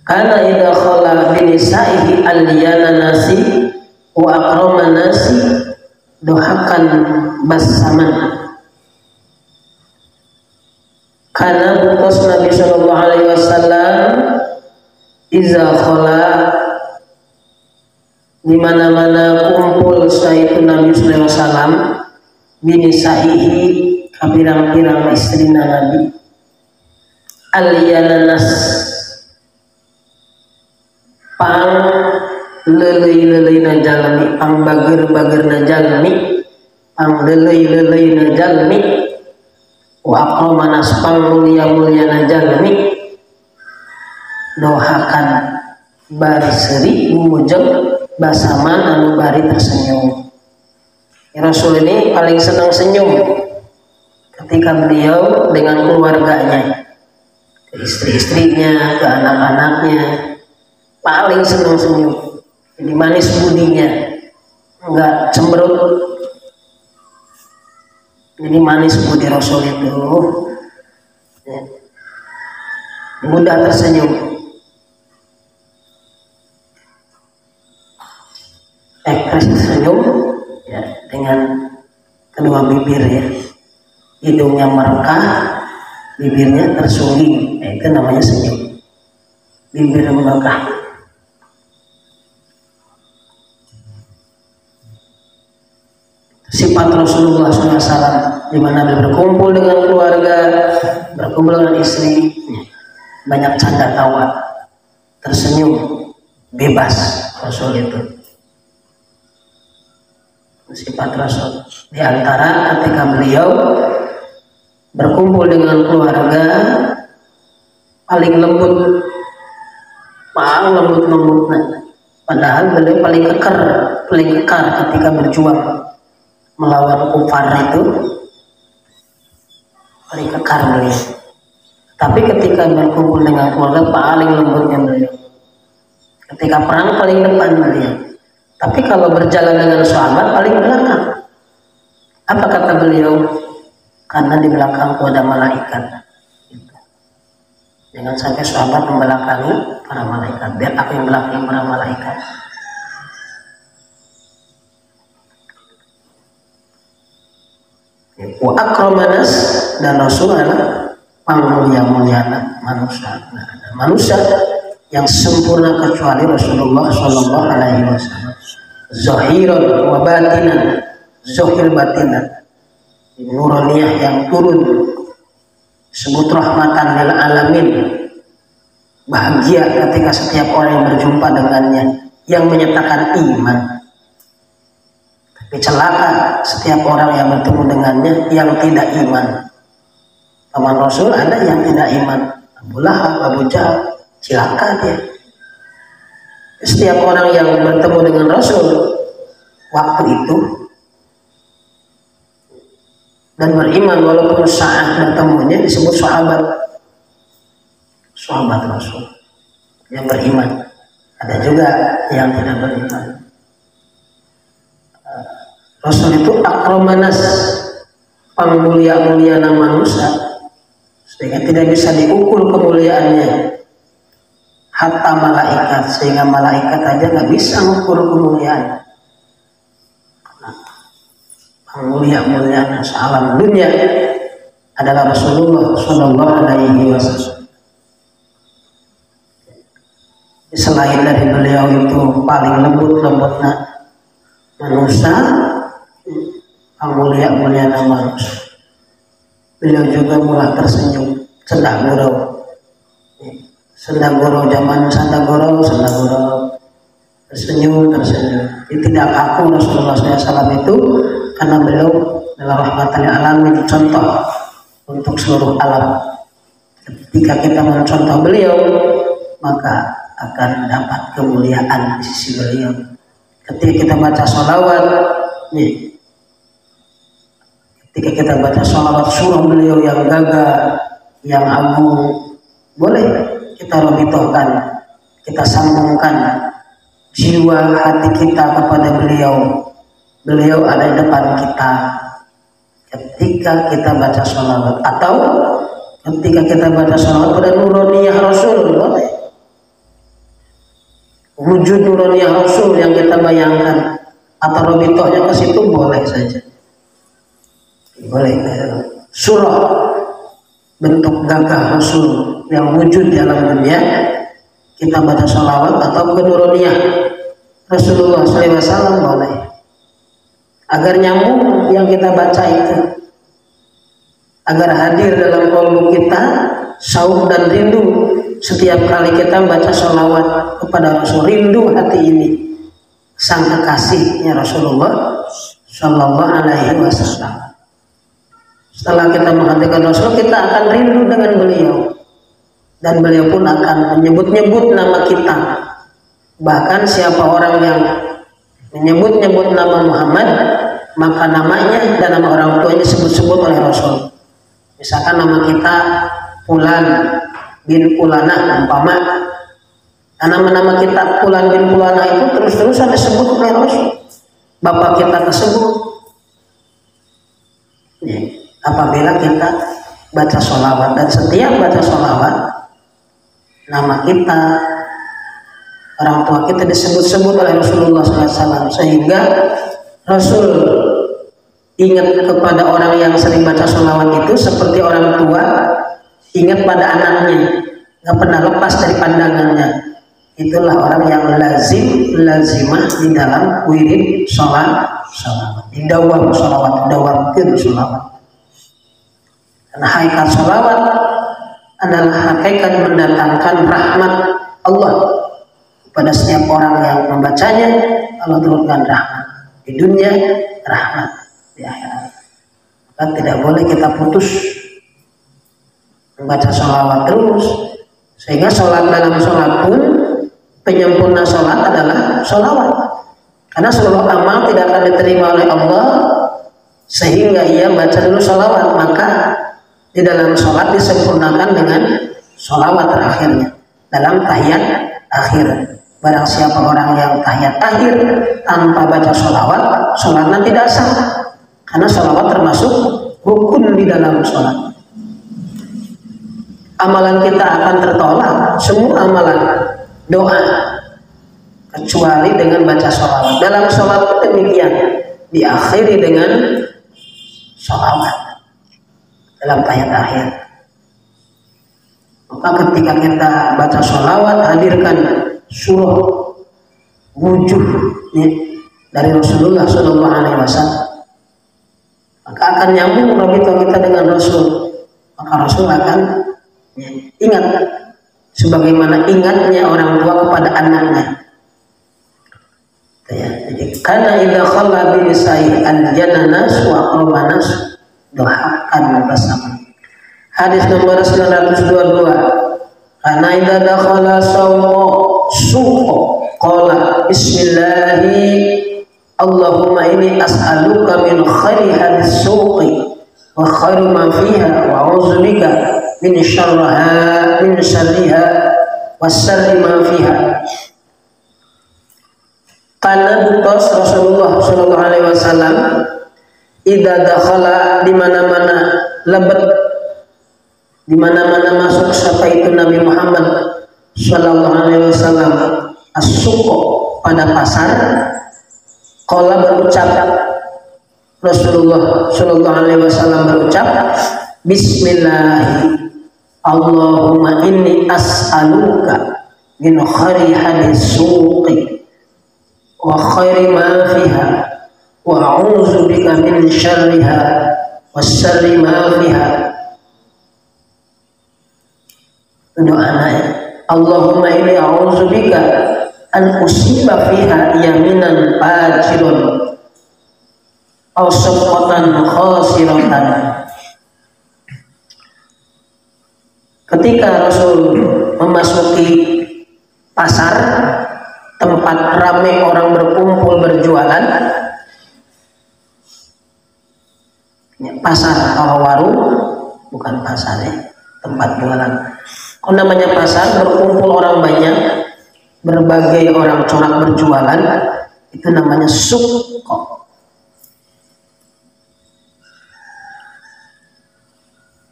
Kana idza khala bi nisa'ihi aliyana nasi wa akrama nasi dohakan basaman. Karena butos Nabi Shallallahu Alaihi Wasallam iza khala di mana-mana kumpul saitu Nabi Sallallahu Alaihi Wasallam binisaihi kabirang-birang istri Nabi aliyananas pang lelei-lelei na jalmi, pang bager-bager na jalmi, pang lelei-lelei na jalmi, wa aqramanas pang mulia-mulia na jalmi, dohakan bari seri mumujeng basaman anu bari tersenyum. Rasul ini paling senang senyum ketika beliau dengan keluarganya, ke istri-istrinya, ke anak-anaknya, paling senang senyum. Jadi manis budinya, enggak cemberut. Jadi manis budi Rasul itu, mudah tersenyum. Ekspresi senyum ya, dengan kedua bibir ya, hidungnya merekah, bibirnya tersungging, itu namanya senyum. Bibir merekah. Sifat Rasulullah SAW di mana dia berkumpul dengan keluarga, berkumpul dengan istri, banyak canda tawa, tersenyum, bebas Rasul itu. Sifat Rasul di antara ketika beliau berkumpul dengan keluarga paling lembut, paling lembut-lembutnya, padahal beliau paling kekar ketika berjuang melawan kufar itu, paling kekar beliau. Tapi ketika berkumpul dengan keluarga paling lembutnya beliau. Ketika perang paling depan beliau. Tapi kalau berjalan dengan sahabat paling belakang. Apa kata beliau? Karena di belakangku ada malaikat. Jangan sampai sahabat membelakangi para malaikat. Biar aku yang belakangi para malaikat. Wa akramanas, dan Rasul adalah pangmulia-muliana manusia. Manusia yang sempurna kecuali Rasulullah Shallallahu Alaihi Wasallam. Zahiran wa batinan, zahir batinan, nuraniyah yang turun, sebut rahmatan lil alamin, bahagia ketika setiap orang yang berjumpa dengannya, yang menyatakan iman. Tapi celaka setiap orang yang bertemu dengannya yang tidak iman. Paman Rasul ada yang tidak iman, Abu Lahab, Abu Jahal, celaka dia. Setiap orang yang bertemu dengan Rasul waktu itu dan beriman walaupun saat bertemunya disebut sahabat Rasul yang beriman. Ada juga yang tidak beriman. Rasul itu akramanas, pangmulia-mulia manusia, sehingga tidak bisa diukur kemuliaannya. Hatta malaikat, sehingga malaikat aja nggak bisa mengukur kemuliaan. Mulia-muliaan sealam dunia adalah Rasulullah Shallallahu Alaihi Wasallam. Selain dari beliau itu paling lembut-lembutnya manusia, mulia-muliaan manusia, beliau juga mulai tersenyum, sendak gurau. Sendagoro zaman sendagoro tersenyum. Jadi tidak kaku Rasulullah SAW itu, karena beliau adalah rahmatan lil alamin, contoh untuk seluruh alam. Ketika kita mencontoh beliau, maka akan dapat kemuliaan di sisi beliau. Ketika kita baca sholawat, ketika kita baca sholawat surah beliau yang gagah, yang agung, boleh kita robitohkan, kita sambungkan jiwa hati kita kepada beliau. Beliau ada di depan kita ketika kita baca sholawat, atau ketika kita baca sholawat pada nuraniyah Rasul, boleh. wujud nurani Rasul yang kita bayangkan atau robitohnya ke situ boleh saja, boleh. Surah bentuk gagah Rasul yang wujud di alam dunia, kita baca sholawat atau nuraniah Rasulullah SAW boleh, agar nyambung yang kita baca itu, agar hadir dalam kalbu kita syauq dan rindu setiap kali kita membaca sholawat kepada Rasul, rindu hati ini sang kekasihnya Rasulullah Shallallahu Alaihi Wasallam. Setelah kita menghadirkan Rasul, kita akan rindu dengan beliau, dan beliau pun akan menyebut-nyebut nama kita. Bahkan siapa orang yang menyebut-nyebut nama Muhammad, maka namanya dan nama orang tuanya disebut-sebut oleh Rasul. Misalkan nama kita Fulan bin Fulana umpama, nama-nama kita Fulan bin Fulana itu terus-terusan disebut oleh Rasul. Bapak kita tersebut. Apabila kita baca sholawat, dan setiap baca sholawat nama kita, orang tua kita disebut-sebut oleh Rasulullah SAW, sehingga Rasul ingat kepada orang yang sering baca sholawat itu seperti orang tua ingat pada anaknya, nggak pernah lepas dari pandangannya. Itulah orang yang lazimah di dalam wirid sholawat, di dawam sholawat, dawam itu sholawat. Karena hakikat sholawat adalah hakikat mendatangkan rahmat Allah kepada setiap orang yang membacanya. Allah turunkan rahmat di dunia, rahmat di akhirat. Maka tidak boleh kita putus membaca sholawat terus, sehingga sholat dalam sholat pun penyempurna sholat adalah sholawat, karena seluruh amal tidak akan diterima oleh Allah sehingga ia baca dulu sholawat. Maka di dalam sholat disempurnakan dengan sholawat terakhirnya dalam tahiyat akhir. Barang siapa orang yang tahiyat akhir tanpa baca sholawat, sholatnya tidak sah, karena sholawat termasuk rukun di dalam sholat. Amalan kita akan tertolak, semua amalan doa, kecuali dengan baca sholawat. Dalam sholat itu demikian, diakhiri dengan sholawat dalam tahiyat akhir. Maka ketika kita baca sholawat, hadirkan surah wujuh dari Rasulullah Shallallahu Alaihi Wasallam, maka akan nyambung rabitah kita dengan Rasul. Maka Rasul akan ingat sebagaimana ingatnya orang tua kepada anaknya. Jadi karena idza khalla bi nisai al-jannas wa qurbanas doakan bersama. Hadis nomor 922. Karena idza dakhala suqa qala bismillahi Allahumma inni as'aluka min khairi hadis suqi wa khairu ma fiha wa a'udzubika min syarriha wa syarri ma fiha. Karena butos Rasulullah Shallallahu Alaihi Wasallam idza dakhala, di mana-mana lebet, di mana-mana masuk siapa itu Nabi Muhammad Shallallahu Alaihi Wasallam as-suqa, pada pasar, qala berucap Rasulullah Shallallahu Alaihi Wasallam berucap bismillahi Allahumma inni as'aluka min khairi hadis suqi wa khairi ma fiha wa a'udzu bika min syarriha wa syarri ma fiha. Doanya Allahumma inni a'udzu bika an usiba fiha yaminan fajirun aw sabqatan khasiratan. Ketika Rasul memasuki pasar, tempat ramai orang berkumpul berjualan, pasar kalau warung bukan pasar ya, tempat jualan. Kalau namanya pasar, berkumpul orang banyak, berbagai orang corak berjualan, itu namanya suq.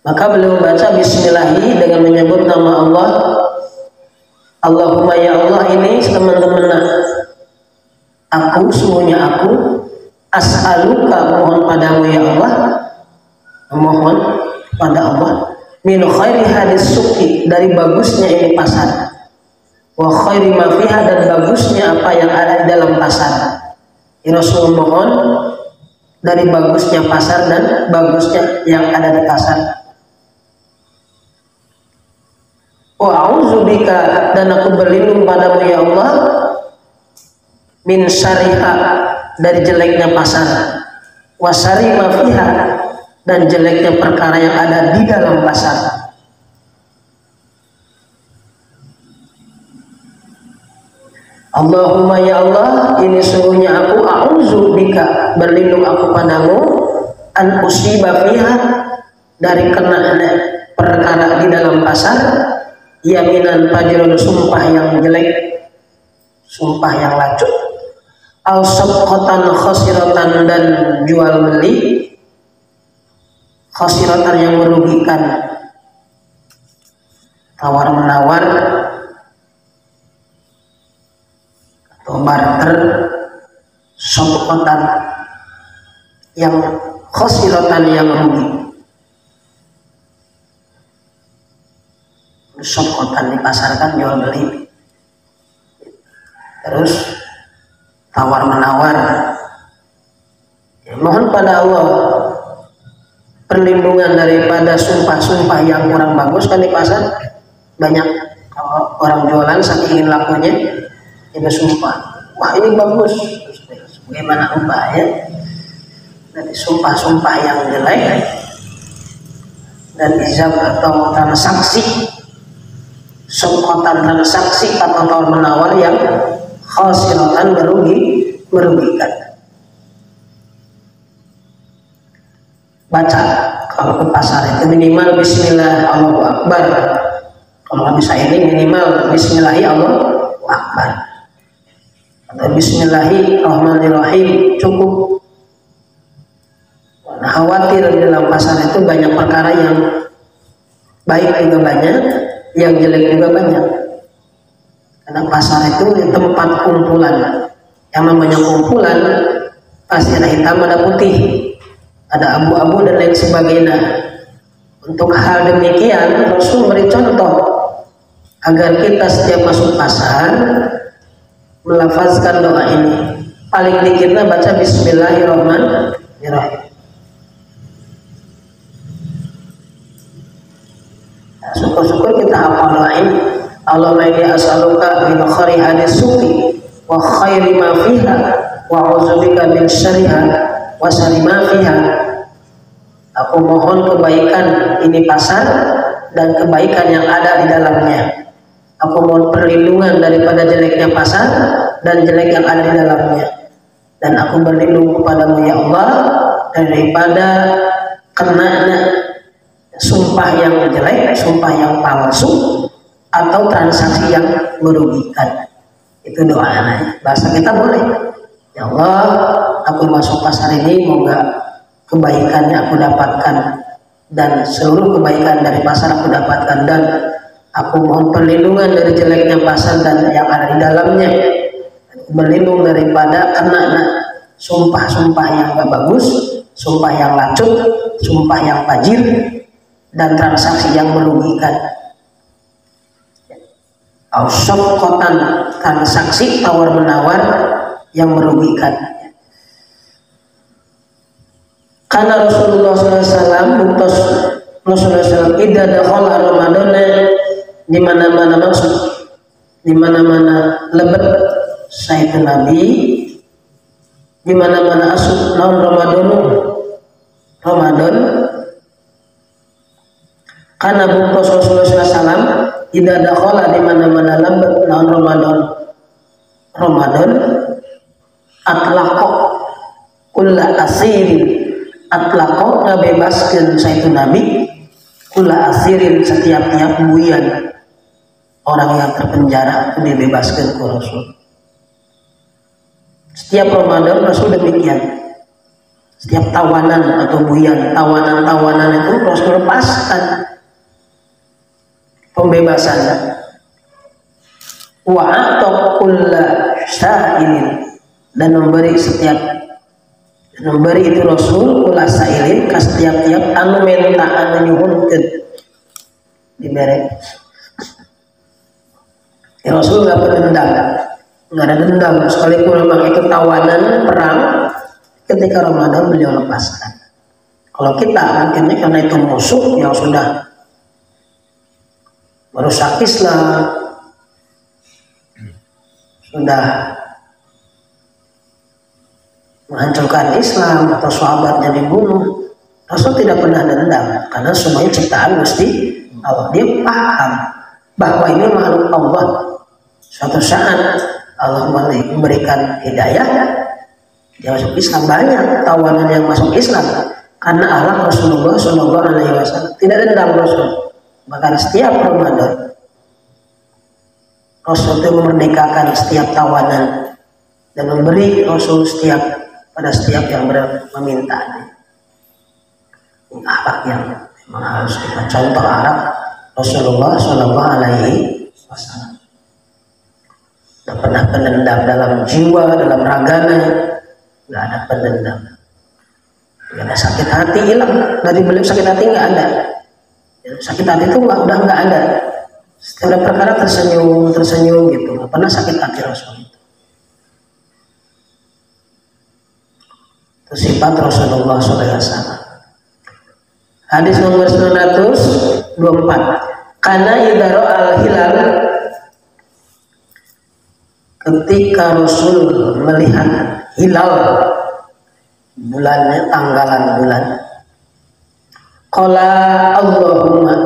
Maka beliau membaca bismillahi dengan menyebut nama Allah, Allahumma ya Allah, ini teman-teman, aku semuanya aku as'aluka, mohon padamu ya Allah, mohon pada Allah, min khairi hadis suki, dari bagusnya ini pasar, wa khairi ma fiha, dan bagusnya apa yang ada di dalam pasar. Ya Rasul, mohon dari bagusnya pasar dan bagusnya yang ada di pasar. Wa a'udzubika, dan aku berlindung padamu ya Allah, min syariha, dari jeleknya pasar, wa syari ma fiha, dan jeleknya perkara yang ada di dalam pasar. Allahumma ya Allah, ini sungguhnya aku a'udzubika, berlindung aku padamu, an usiba fiha, dari kena perkara di dalam pasar, yaminan fajrun, sumpah yang jelek, sumpah yang lacut, au sabqatan khasiratan, dan jual beli khasiratan yang merugikan, tawar menawar atau barter, sabqatan yang khasiratan yang rugi. Sabqatan dipasarkan, jual beli, terus tawar menawar. Ya, mohon pada Allah perlindungan daripada sumpah-sumpah yang kurang bagus. Kan di pasar banyak orang jualan saking ingin lakunya itu sumpah, wah ini bagus, bagaimana ya, dari sumpah-sumpah yang jelek dan izab atau transaksi, sokotan transaksi atau tawar menawar yang khasiratan, merugikan. Baca kalau ke pasar itu minimal bismillah Allahu akbar. Kalau nggak bisa ini minimal bismillahi Allahu akbar atau bismillahirrahmanirrahim cukup. Nah, khawatir di dalam pasar itu banyak perkara yang baik juga banyak, yang jelek juga banyak. Karena pasar itu tempat kumpulan. Yang namanya kumpulan pasti ada hitam, ada putih, ada abu-abu dan lain sebagainya. Untuk hal demikian Rasul beri contoh agar kita setiap masuk pasar melafazkan doa ini. Paling dikitnya baca bismillahirrahmanirrahim. Nah, syukur-syukur kita hafal doa ini. Allahumma inni as'aluka min khairi hadis suqi wa khairi ma fiha wa a'udzubika min syarriha wa syarri ma fiha. Aku mohon kebaikan ini pasar dan kebaikan yang ada di dalamnya. Aku mohon perlindungan daripada jeleknya pasar dan jelek yang ada di dalamnya. Dan aku berlindung kepadamu ya Allah daripada kenanya sumpah yang jelek, sumpah yang palsu, atau transaksi yang merugikan. Itu doanya. Bahasa kita boleh. Ya Allah, aku masuk pasar ini, moga kebaikannya aku dapatkan dan seluruh kebaikan dari pasar aku dapatkan, dan aku mohon perlindungan dari jeleknya pasar dan yang ada di dalamnya. Berlindung daripada kena sumpah-sumpah yang gak bagus, sumpah yang lacut, sumpah yang fajir, dan transaksi yang merugikan. Ausokotan, transaksi tawar menawar yang merugikan. Karena Rasulullah SAW, Rasulullah SAW idza dakhala Ramadan, di mana-mana masuk, di mana-mana lebet Sayyidina Nabi, di mana-mana asuk naon Ramadan. Karena bukti Rasulullah SAW idza dakhala, di mana-mana lebet naon Ramadan, atlaqa kulla asirin, atlaqo ngabebaskeun Sayyidina Nabi kula asirin, setiap-tiap buyan orang yang terpenjara itu dibebaskan ke Rasul. Setiap Ramadan Rasul demikian. Setiap tawanan atau buyan, tawanan-tawanan itu Rasul lepaskan pembebasannya. wa a'ta kulla sa'ilin, dan memberi itu Rasul kulla sa'ilin ka setiap-tiap anu minta anu nyuhunkeun dibere. Ya, Rasul nggak ada dendam sekalipun memang itu tawanan perang ketika Ramadan beliau lepaskan. Kalau kita mungkinnya karena itu musuh yang sudah merusak Islam, sudah menghancurkan Islam atau sahabatnya dibunuh, Rasul tidak pernah dendam karena semuanya ciptaan Gusti Allah. Dia paham bahwa ini makhluk Allah. Suatu saat Allah memberikan hidayah, dia masuk Islam. Banyak tawanan yang masuk Islam karena Allah Rasulullah Shallallahu Alaihi Wasallam tidak dendam Rasul. Bahkan setiap Ramadan Rasul itu memerdekakan setiap tawanan dan memberi Rasul pada setiap yang meminta. Ini akhlak yang memang harus kita contoh Arab Rasulullah Shallallahu Alaihi Wasallam. Tidak pernah pendendam dalam jiwa, dalam raganya, nggak ada pendendam. Nggak ada sakit hati, hilang dari beliau. Sakit hati nggak ada. Sakit hati itu udah nggak ada. Setiap perkara tersenyum gitu. Nggak pernah sakit hati Rasul itu. Itu sifat Rasulullah SAW. Hadis nomor 924. Karena idaro al-hilal, ketika Rasul melihat hilal, bulannya, tanggalan bulan, qala Allahumma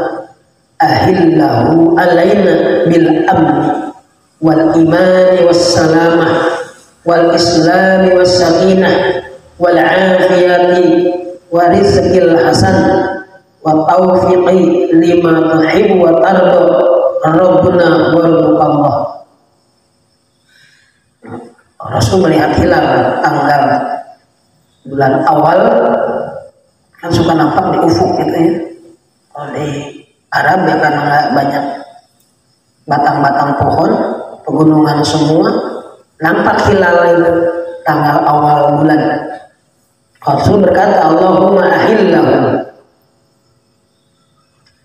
ahillahu alaina bil amni wal imani was salamah wal islami was sakinah wal afiyati wa rizqil hasan wa taufiqi lima tuhibbu wa tarda rabbuna warzuqallah. Rasul melihat hilal tanggal bulan awal, kan suka nampak di ufuk gitu ya. Kalau di Arab ya karena banyak batang-batang pohon, pegunungan semua, nampak hilal itu tanggal awal bulan. Rasul berkata, Allahumma ahillahu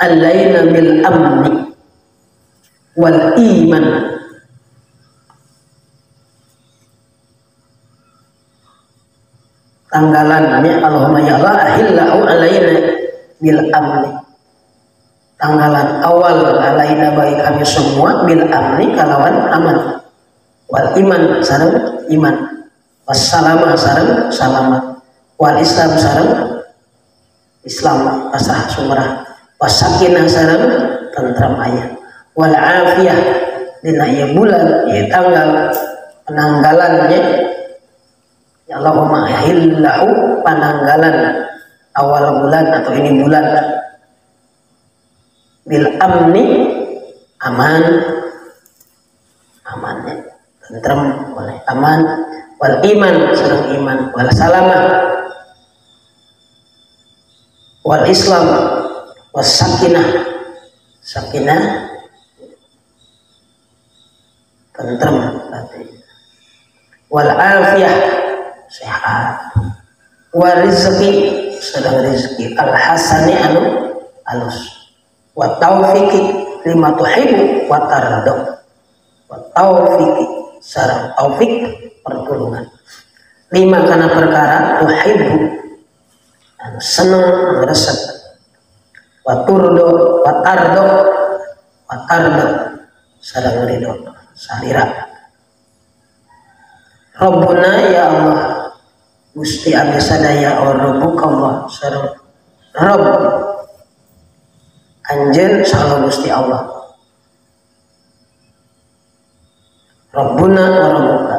alaina bil amni wal iman tanggalannya, Allahumma ya Allah ahillahu alaina bil amni, tanggalan awal alaina bagi kami semua, bil amni kalawan aman, wal iman sareng iman, wassalamah sareng selamat, wal islam sareng Islam pasrah sumrah, wasakinah sareng tentram ayat, wal afiyah dina ieu bulan ieu tanggal penanggalannya. Ya Allahumma ahillahu pananggalan awal bulan atau ini bulan bil amni amannya tentrem oleh aman, wal iman sareng iman, wal salamah wal islam was sakinah tentrem berarti, wal afiyah sehat, wa rizqi sedang rizki, al hasani anu alus, wa taufiqi lima tuhibbu wa tardo, wa taufiqi sareng taufik pertolongan, lima kana perkara tuhibbu anu seneng resep, wa turdo wa tardo sareng ridho salira. Rabbuna ya Allah Gusti abdi sadaya rabbuka Allah sareng Rabb anjeun saha Gusti Allah. Rabbuna wa rabbuka,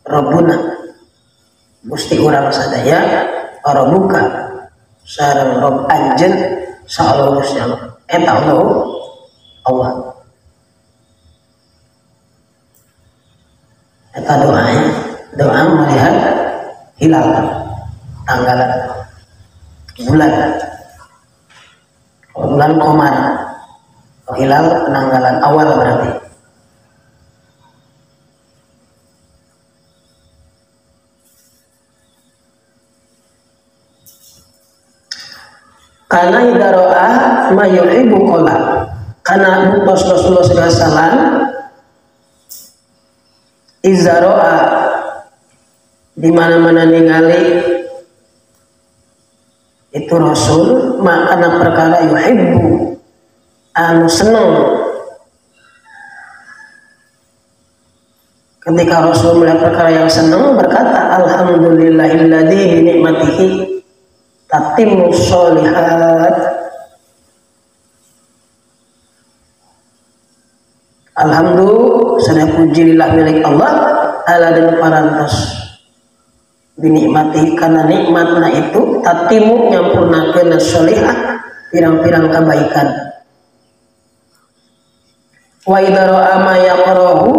Rabbuna Gusti urang sadaya, rabbuka sareng Rabb anjeun saha Gusti Allah. Eta Allah. Eta doa melihat hilal tanggalan bulan Qamar, hilal penanggalan awal berarti Karena idaroa mayuhibu kola, karena buktos Rasulullah SAW izaroa di mana-mana ningali itu Rasul makana perkara yuhibbu anu seneng. Ketika Rasul melihat perkara yang senang berkata alhamdulillahilladzi bi ni'matihi tatimmu sholihat. Alhamdulillah, sana puji lillah milik Allah ala dan parantos binikmati karena nikmatna itu tatimu nyampurnakeun sholihah pirang-pirang kebaikan. Wa idza ra'a ma yaqrahu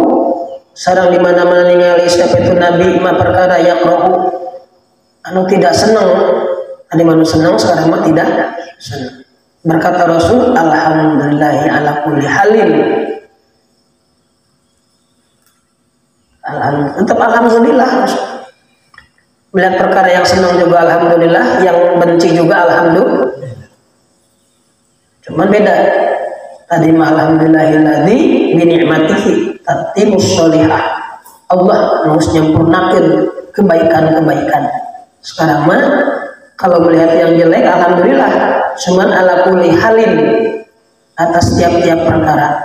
sareng di mana-mana ningali siapa itu nabi ma perkara yaqrahu anu tidak senang. Tadi manu senang sekarang mah tidak senang. Berkata Rasul alhamdulillahi ala kulli halin. Tetap alhamdulillah. Melihat perkara yang senang juga alhamdulillah, yang benci juga alhamdulillah. Cuman beda. Tadi mah alhamdulillahilladzi bi ni'matihi tatimmus sholihah. Allah harus nyempurnakeun kebaikan-kebaikan. Sekarang mah kalau melihat yang jelek alhamdulillah, cuman ala kulli halin atas tiap-tiap perkara.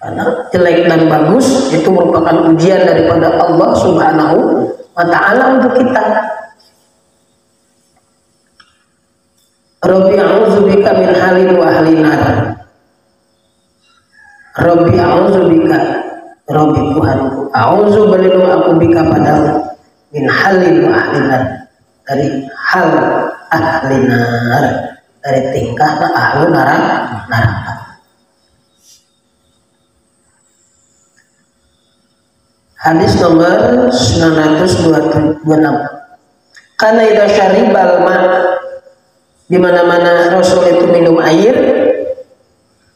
Karena jelek dan bagus itu merupakan ujian daripada Allah Subhanahu wa ta'ala untuk kita. Rabbi a'udzubika min halin wa ahlin nar. Rabbi a'udzubika, Rabbi Tuhanku, a'udzu berlindung aku bika padamu min halin wa ahlin nar, dari hal ahli nar, dari tingkah ahli neraka. Hadis nomor 926. Karena idza syaribal ma, di mana-mana Rasul itu minum air.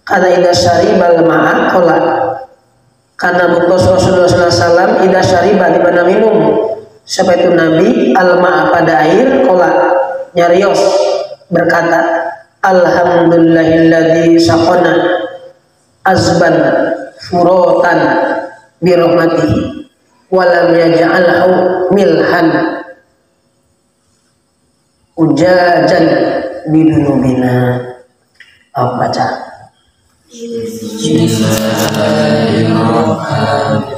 Karena idza syaribal ma'a qala, karena buktos Rasulullah SAW idza syariba di mana minum siapa itu Nabi al ma'a pada air qala nyarios berkata alhamdulillahilladzi saqana azban furotan birahmatihi walam yaj'alhu milhan ujajan bidunubina. Baca Bismillahirrahmanirrahim.